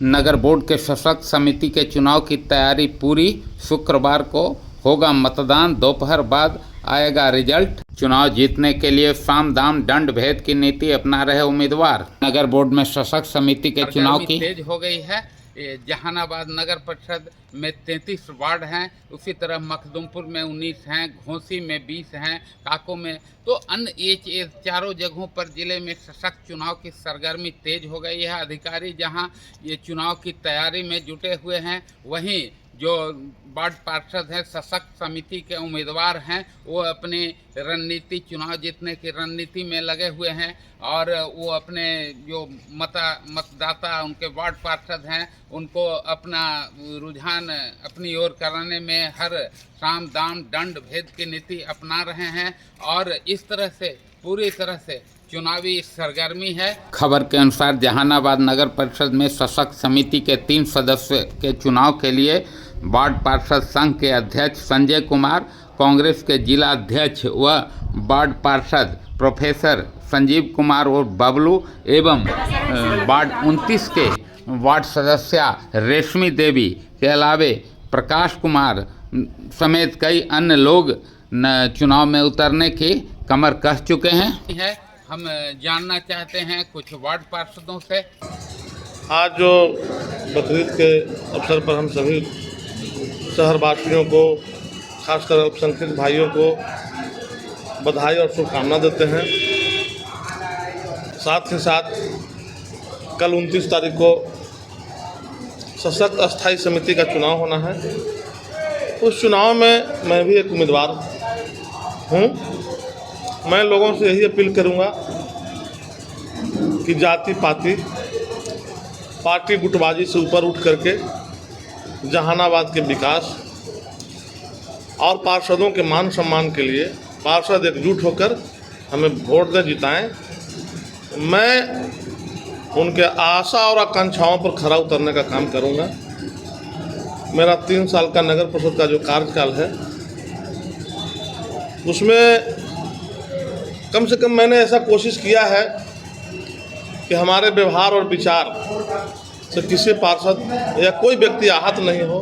नगर board के सशक्त समिति के चुनाव की तैयारी पूरी। शुक्रवार को होगा मतदान, दोपहर बाद आएगा रिजल्ट। चुनाव जीतने के लिए साम दाम दंड भेद की नीति अपना रहे उम्मीदवार। नगर बोर्ड में सशक्त समिति के चुनाव की तेज हो गई है। जहानाबाद नगर परिषद में 33 वार्ड हैं, उसी तरह मखदुमपुर में 19 हैं, घोसी में 20 हैं, काको में तो अन्य ये चारों जगहों पर जिले में सशक्त चुनाव की सरगर्मी तेज हो गई है। अधिकारी जहां ये चुनाव की तैयारी में जुटे हुए हैं, वहीं जो वार्ड पार्षद हैं, सशक्त समिति के उम्मीदवार हैं, वो अपनी रणनीति, चुनाव जीतने की रणनीति में लगे हुए हैं और वो अपने जो मतदाता उनके वार्ड पार्षद हैं, उनको अपना रुझान अपनी ओर कराने में हर साम दाम दंड भेद की नीति अपना रहे हैं और इस तरह से पूरी तरह से चुनावी सरगर्मी है। खबर के अनुसार जहानाबाद नगर परिषद में सशक्त समिति के 3 सदस्य के चुनाव के लिए वार्ड पार्षद संघ के अध्यक्ष संजय कुमार, कांग्रेस के जिला अध्यक्ष व वार्ड पार्षद प्रोफेसर संजीव कुमार और बबलू एवं वार्ड 29 के वार्ड सदस्या रेशमी देवी के अलावे प्रकाश कुमार समेत कई अन्य लोग चुनाव में उतरने की कमर कस चुके हैं। हम जानना चाहते हैं कुछ वार्ड पार्षदों से। आज जो बकरीद के अवसर पर हम सभी शहरवासियों को, खासकर अल्पसंख्यक भाइयों को बधाई और शुभकामना देते हैं। साथ ही साथ कल 29 तारीख को सशक्त अस्थायी समिति का चुनाव होना है। उस चुनाव में मैं भी एक उम्मीदवार हूँ। मैं लोगों से यही अपील करूँगा कि जाति पाति, पार्टी गुटबाजी से ऊपर उठ करके जहानाबाद के विकास और पार्षदों के मान सम्मान के लिए पार्षद एकजुट होकर हमें वोट दें, जिताएं। मैं उनके आशा और आकांक्षाओं पर खरा उतरने का काम करूंगा। मेरा 3 साल का नगर परिषद का जो कार्यकाल है, उसमें कम से कम मैंने ऐसा कोशिश किया है कि हमारे व्यवहार और विचार से किसी पार्षद या कोई व्यक्ति आहत नहीं हो,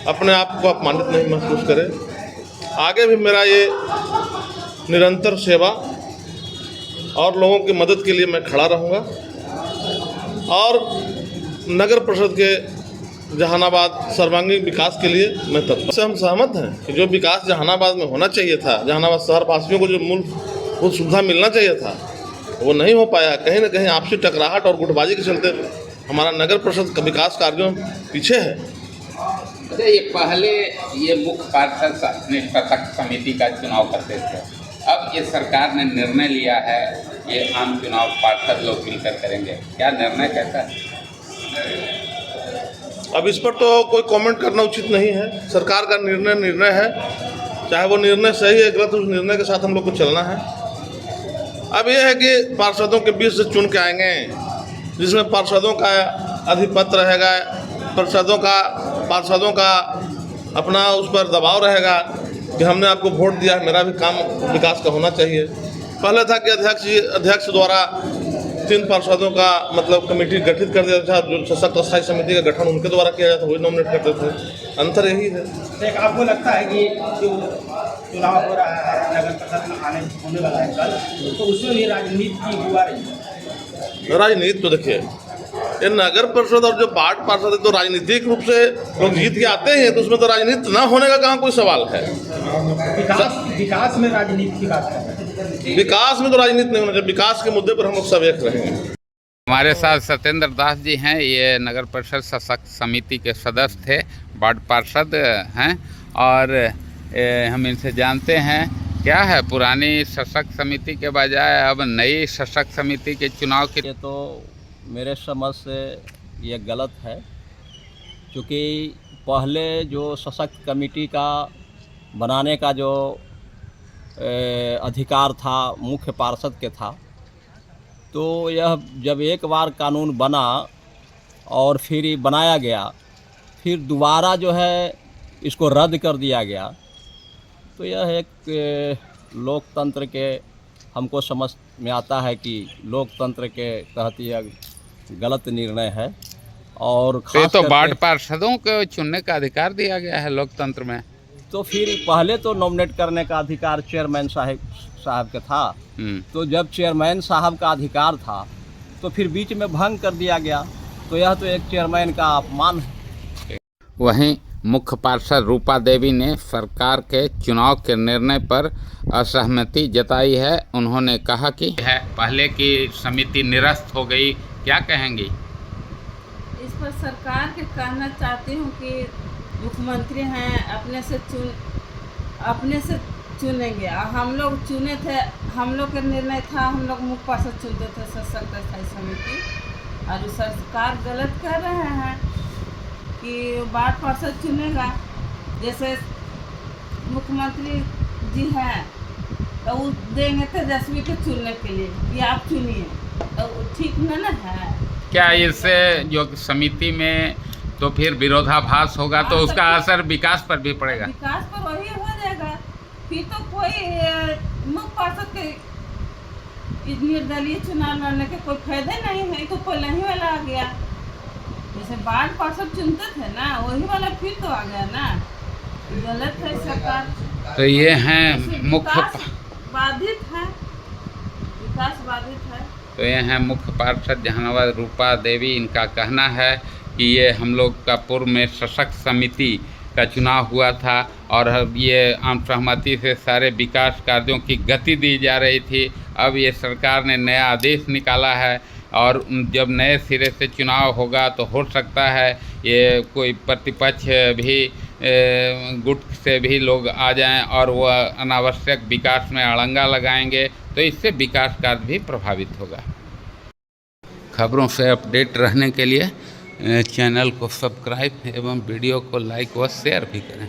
अपने आप को अपमानित नहीं महसूस करे। आगे भी मेरा ये निरंतर सेवा और लोगों की मदद के लिए मैं खड़ा रहूँगा और नगर परिषद के जहानाबाद सर्वांगीण विकास के लिए मैं तत्पर। से हम सहमत हैं कि जो विकास जहानाबाद में होना चाहिए था, जहानाबाद शहरवासियों को जो मूलभूत सुविधा मिलना चाहिए था, वो नहीं हो पाया। कहीं ना कहीं आपसी टकराहट और गुटबाजी के चलते हमारा नगर परिषद का विकास कार्यों पीछे है। अच्छा, ये पहले ये मुख्य पार्षद अपने सशक्त समिति का चुनाव करते थे, अब ये सरकार ने निर्णय लिया है ये आम चुनाव पार्षद लोग मिलकर करेंगे, क्या निर्णय कैसा है? अब इस पर तो कोई कमेंट करना उचित नहीं है। सरकार का निर्णय है, चाहे वो निर्णय सही है गलत, उस निर्णय के साथ हम लोग को चलना है। अब यह है कि पार्षदों के बीच से चुन के आएंगे, जिसमें पार्षदों का अधिपत्र रहेगा, पार्षदों का अपना उस पर दबाव रहेगा कि हमने आपको वोट दिया है, मेरा भी काम विकास का होना चाहिए। पहले था कि अध्यक्ष द्वारा 3 पार्षदों का मतलब कमेटी गठित कर दिया था, जो सशक्त अस्थायी समिति का गठन उनके द्वारा किया जाता, वही नॉमिनेट करते थे। अंतर यही है। एक आपको लगता है कि जो चुनाव हो रहा है नगर परिषद में होने वाला है कल, तो उसमें भी राजनीति की हुआ रही है? राजनीति तो देखिए, ये नगर परिषद और जो वार्ड पार्षद है तो राजनीतिक रूप से लोग जीत के आते हैं, तो उसमें तो राजनीति ना होने का कहाँ कोई सवाल है। विकास में राजनीति की बात कर रहे हैं। विकास में तो राजनीति नहीं होना चाहिए। विकास के मुद्दे पर हम लोग सब एक रहेंगे। हमारे साथ सत्येंद्र दास जी हैं, ये नगर परिषद सशक्त समिति के सदस्य थे, वार्ड पार्षद हैं और हम इनसे जानते हैं क्या है पुरानी सशक्त समिति के बजाय अब नई सशक्त समिति के चुनाव के। ये तो मेरे समझ से ये गलत है, क्योंकि पहले जो सशक्त कमेटी का बनाने का जो अधिकार था मुख्य पार्षद के था, तो यह जब एक बार कानून बना और फिर बनाया गया, फिर दोबारा जो है इसको रद्द कर दिया गया, तो यह एक लोकतंत्र के हमको समझ में आता है कि लोकतंत्र के तहत यह गलत निर्णय है। और तो ये खास तो करके- वार्ड पार्षदों को चुनने का अधिकार दिया गया है लोकतंत्र में। तो फिर पहले तो नॉमिनेट करने का अधिकार चेयरमैन साहब का था। तो जब चेयरमैन साहब का अधिकार था तो फिर बीच में भंग कर दिया गया, तो यह तो एक चेयरमैन का अपमान है। वहीं मुख्य पार्षद रूपा देवी ने सरकार के चुनाव के निर्णय पर असहमति जताई है। उन्होंने कहा कि पहले की समिति निरस्त हो गई, क्या कहेंगी? इस पर सरकार के कहना चाहती हूँ कि मुख्यमंत्री हैं, अपने से चुनेंगे। हम लोग चुने थे, हम लोग का निर्णय था, हम लोग मुख्य पार्षद चुनते थे सशक्त स्थायी समिति, और सरकार गलत कर रहे हैं कि वार्ड पार्षद चुनेगा। जैसे मुख्यमंत्री जी हैं तो वो देंगे तेजस्वी को चुनने के लिए कि आप चुनिए, तो ठीक ना है। क्या इससे जो समिति में तो फिर विरोधाभास होगा, तो उसका असर विकास पर भी पड़ेगा? विकास पर वही हो जाएगा। फिर तो कोई मुख्य पार्षद के निर्दलीय चुनाव लड़ने के कोई फायदे नहीं है। तो पहले ही वाला आ गया, जैसे वार्ड पार्षद चुनते थे ना, वही वाला फिर तो आ गया ना। गलत है सरकार। तो ये हैं मुख्य बाधित है, विकास बाधित है। तो ये हैं मुख्य पार्षद जहानाबाद रूपा देवी। इनका कहना है कि ये हम लोग का पूर्व में सशक्त समिति का चुनाव हुआ था और ये आम सहमति से सारे विकास कार्यों की गति दी जा रही थी। अब ये सरकार ने नया आदेश निकाला है और जब नए सिरे से चुनाव होगा तो हो सकता है ये कोई प्रतिपक्ष भी गुट से भी लोग आ जाएं और वह अनावश्यक विकास में अड़ंगा लगाएंगे, तो इससे विकास कार्य भी प्रभावित होगा। खबरों से अपडेट रहने के लिए चैनल को सब्सक्राइब एवं वीडियो को लाइक व शेयर भी करें।